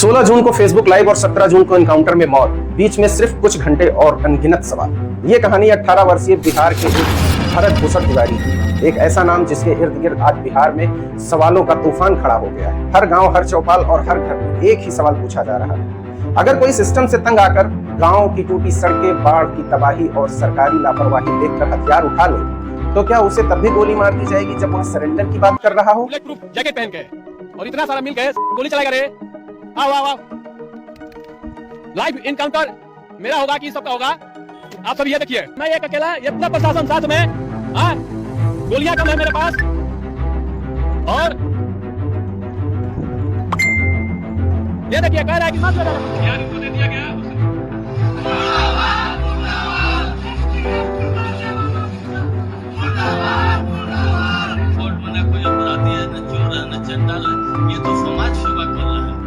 16 जून को Facebook live और 17 जून को एनकाउंटर में मौत, बीच में सिर्फ कुछ घंटे और अनगिनत सवाल। ये कहानी 18 वर्षीय बिहार के भरत भूषण तिवारी की, एक ऐसा नाम जिसके इर्द गिर्द आज बिहार में सवालों का तूफान खड़ा हो गया है। हर गांव, हर चौपाल और हर घर में एक ही सवाल पूछा जा रहा है। अगर कोई सिस्टम से तंग आकर गांव की टूटी सड़कें, बाढ़ की तबाही और सरकारी लापरवाही देखकर हथियार उठा ले, तो क्या उसे तब भी गोली मार दी जाएगी जब वह सरेंडर की बात कर रहा हो? जैकेट पहन के और इतना सारा मिल के गोली चलाएगा रे। आओ आओ आओ, लाइव इनकाउंटर मेरा होगा कि सबका होगा? आप सब ये देखिए, मैं एक अकेला, इतना प्रशासन साथ में, गोलियां कम है मेरे पास और ये देखिए कह रहा है कि मत लगा यार, इनको दे दिया गया। कोर्ट में न कोई अपराधी है, न चोर है, न चंडाल है, ये तो समाज सेवा कर रहा है।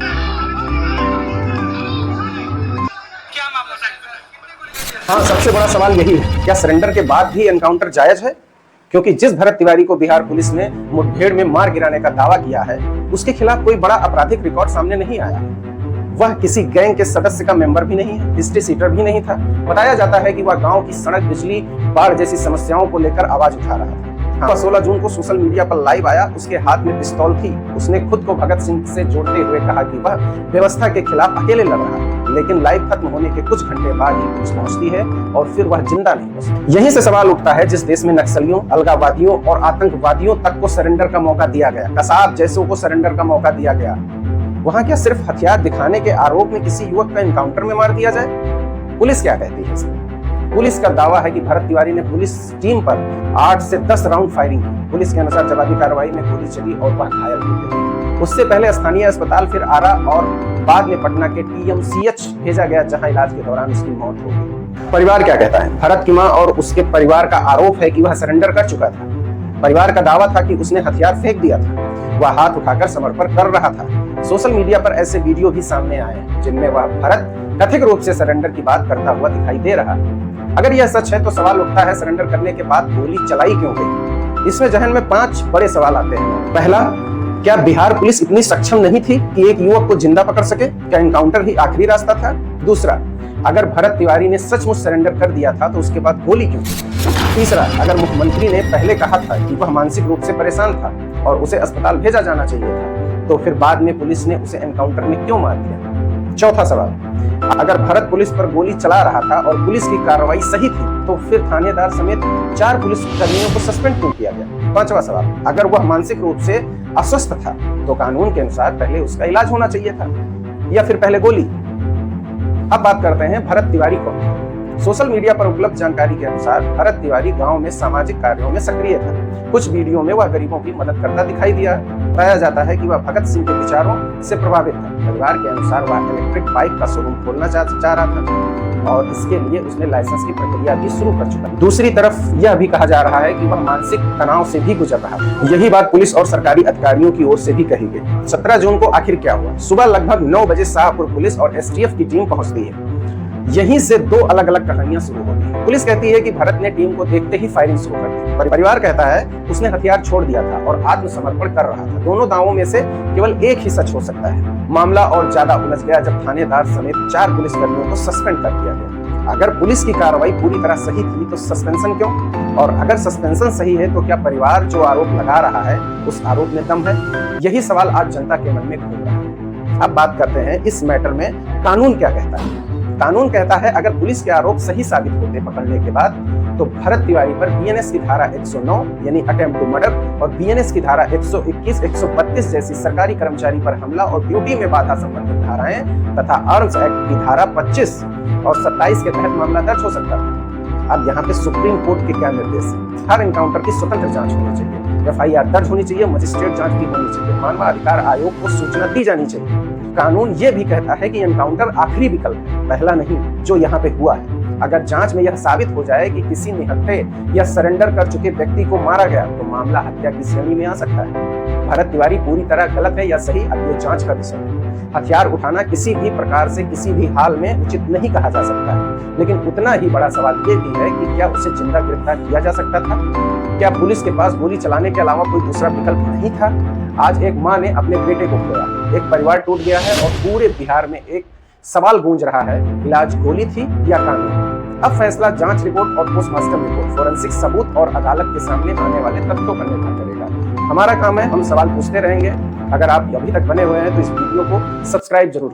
क्या मामला है? हाँ, सबसे बड़ा सवाल यही है, क्या सरेंडर के बाद भी एनकाउंटर जायज है? क्योंकि जिस भरत तिवारी को बिहार पुलिस ने मुठभेड़ में मार गिराने का दावा किया है, उसके खिलाफ कोई बड़ा आपराधिक रिकॉर्ड सामने नहीं आया। वह किसी गैंग के सदस्य का मेंबर भी नहीं है, हिस्ट्री सीटर भी नहीं था। बताया जाता है कि वह गांव की सड़क, बिजली, बाढ़ जैसी समस्याओं को लेकर आवाज उठा रहा था। हाँ, 16 जून को सोशल मीडिया पर लाइव आया, उसके हाथ में पिस्तौल थी। उसने खुद को भगत सिंह से जोड़ते हुए कहा कि वह व्यवस्था के खिलाफ अकेले लड़ रहा है। लेकिन लाइव खत्म होने के कुछ घंटे बाद ही पुलिस पहुंचती है और फिर वह जिंदा नहीं बचती। यहीं से सवाल उठता है, जिस देश में नक्सलियों, अलगाववादियों और आतंकवादियों तक को सरेंडर का मौका दिया गया, कसाब जैसों को सरेंडर का मौका दिया गया, वहां क्या सिर्फ हथियार दिखाने के आरोप में किसी युवक का एनकाउंटर में मार दिया जाए? पुलिस क्या कहती है इसमें? पुलिस का दावा है कि भरत तिवारी ने पुलिस टीम पर 8 से 10 राउंड फायरिंग की। पुलिस के अनुसार जवाबी कार्रवाई में गोली चली और वह घायल हो गया। उससे पहले स्थानीय अस्पताल, फिर आरा और बाद में पटना के TMCH भेजा गया, जहां इलाज के दौरान उसकी मौत हो गई। परिवार क्या कहता है? भरत की मां और उसके परिवार का आरोप है कि वह सरेंडर कर चुका था। परिवार का दावा था कि उसने हथियार फेंक दिया था, वह हाथ उठाकर समर्पण कर रहा था। सोशल मीडिया पर ऐसे वीडियो भी सामने आए जिनमें वह भरत कथित रूप से सरेंडर की बात करता हुआ दिखाई दे रहा है। अगर यह सच है तो सवाल उठता है, सरेंडर करने के बाद गोली चलाई क्यों गई? इसमें जहन में 5 बड़े सवाल आते हैं। पहला, क्या बिहार पुलिस इतनी सक्षम नहीं थी कि एक युवक को जिंदा पकड़ सके? क्या एनकाउंटर ही आखिरी रास्ता था? दूसरा, अगर भरत तिवारी ने सचमुच सरेंडर कर दिया था तो उसके बाद गोली क्यों? तीसरा, अगर मुख्यमंत्री ने पहले कहा था कि वह मानसिक रूप से परेशान था और उसे अस्पताल भेजा जाना चाहिए था, तो फिर बाद में पुलिस ने उसे एनकाउंटर में क्यों मार दिया? चौथा सवाल, अगर भरत पुलिस पर गोली चला रहा था और पुलिस की कार्रवाई सही थी, तो फिर थानेदार समेत 4 पुलिस कर्मियों को सस्पेंड क्यों किया गया? पांचवा सवाल, अगर वह मानसिक रूप से अस्वस्थ था तो कानून के अनुसार पहले उसका इलाज होना चाहिए था या फिर पहले गोली? अब बात करते हैं भरत तिवारी को। सोशल मीडिया पर उपलब्ध जानकारी के अनुसार भरत तिवारी गांव में सामाजिक कार्यों में सक्रिय था। कुछ वीडियो में वह गरीबों की मदद करता दिखाई दिया। बताया जाता है कि वह भगत सिंह के विचारों से प्रभावित था। परिवार के अनुसार वह इलेक्ट्रिक बाइक का शोरूम खोलना चाह रहा था और इसके लिए उसने लाइसेंस की प्रक्रिया भी शुरू कर चुका। दूसरी तरफ यह भी कहा जा रहा है कि वह मानसिक तनाव से भी गुजर रहा था। यही बात पुलिस और सरकारी अधिकारियों की ओर से भी कही गई। 17 जून को आखिर क्या हुआ? सुबह लगभग 9 बजे शाहपुर पुलिस और STF की टीम पहुंचती है। यहीं से 2 अलग अलग कहानियां शुरू होती हैं। पुलिस कहती है कि भरत ने टीम को देखते ही फायरिंग शुरू कर दी। परिवार कहता है उसने हथियार छोड़ दिया था और आत्मसमर्पण कर रहा था। दोनों दावों में से केवल एक ही सच हो सकता है। मामला और ज्यादा उलझ गया जब थानेदार समेत 4 पुलिसकर्मियों को सस्पेंड कर दिया गया। अगर पुलिस की कार्रवाई पूरी तरह सही थी तो सस्पेंशन क्यों? और अगर सस्पेंशन सही है तो क्या परिवार जो आरोप लगा रहा है उस आरोप में दम है? यही सवाल आज जनता के मन में घूम रहा है। अब बात करते हैं इस मैटर में कानून क्या कहता है। कानून कहता है, अगर पुलिस के आरोप सही साबित होते पकड़ने के बाद, तो भरत तिवारी पर BNS की धारा 109 यानी अटेम्प्ट टू मर्डर और BNS की धारा 121, 132 जैसी सरकारी कर्मचारी पर हमला और ड्यूटी में बाधा संबंधित धाराएं तथा आर्म्स एक्ट की धारा 25 और 27 के तहत मामला दर्ज हो सकता है। अब यहाँ पे सुप्रीम कोर्ट के क्या निर्देश? हर एनकाउंटर की स्वतंत्र जांच होनी चाहिए, FIR दर्ज होनी चाहिए, मजिस्ट्रेट जांच भी होनी चाहिए, मानवाधिकार आयोग को सूचना दी जानी चाहिए। कानून ये भी कहता है कि एनकाउंटर आखिरी विकल्प है, पहला नहीं, जो यहाँ पे हुआ है। अगर जांच में यह साबित हो जाए कि किसी निहत्थे या सरेंडर कर चुके व्यक्ति को मारा गया तो मामला हत्या की श्रेणी में आ सकता है। भरत तिवारी पूरी तरह गलत है या सही, अब ये जांच का विषय है। हथियार उठाना किसी भी प्रकार से किसी भी हाल में उचित नहीं कहा जा सकता है, लेकिन उतना ही बड़ा सवाल ये भी है कि क्या उसे जिंदा गिरफ्तार किया जा सकता था? क्या पुलिस के पास गोली चलाने के अलावा कोई दूसरा विकल्प नहीं था? आज एक मां ने अपने बेटे को खोया, एक परिवार टूट गया है और पूरे बिहार में एक सवाल गूंज रहा है, इलाज गोली थी या कानून? अब फैसला जांच रिपोर्ट और पोस्टमार्टम रिपोर्ट, फोरेंसिक सबूत और अदालत के सामने आने वाले तथ्यों पर निर्भर करेगा। हमारा काम है, हम सवाल पूछते रहेंगे। अगर आप अभी तक बने हुए हैं तो इस वीडियो को सब्सक्राइब जरूर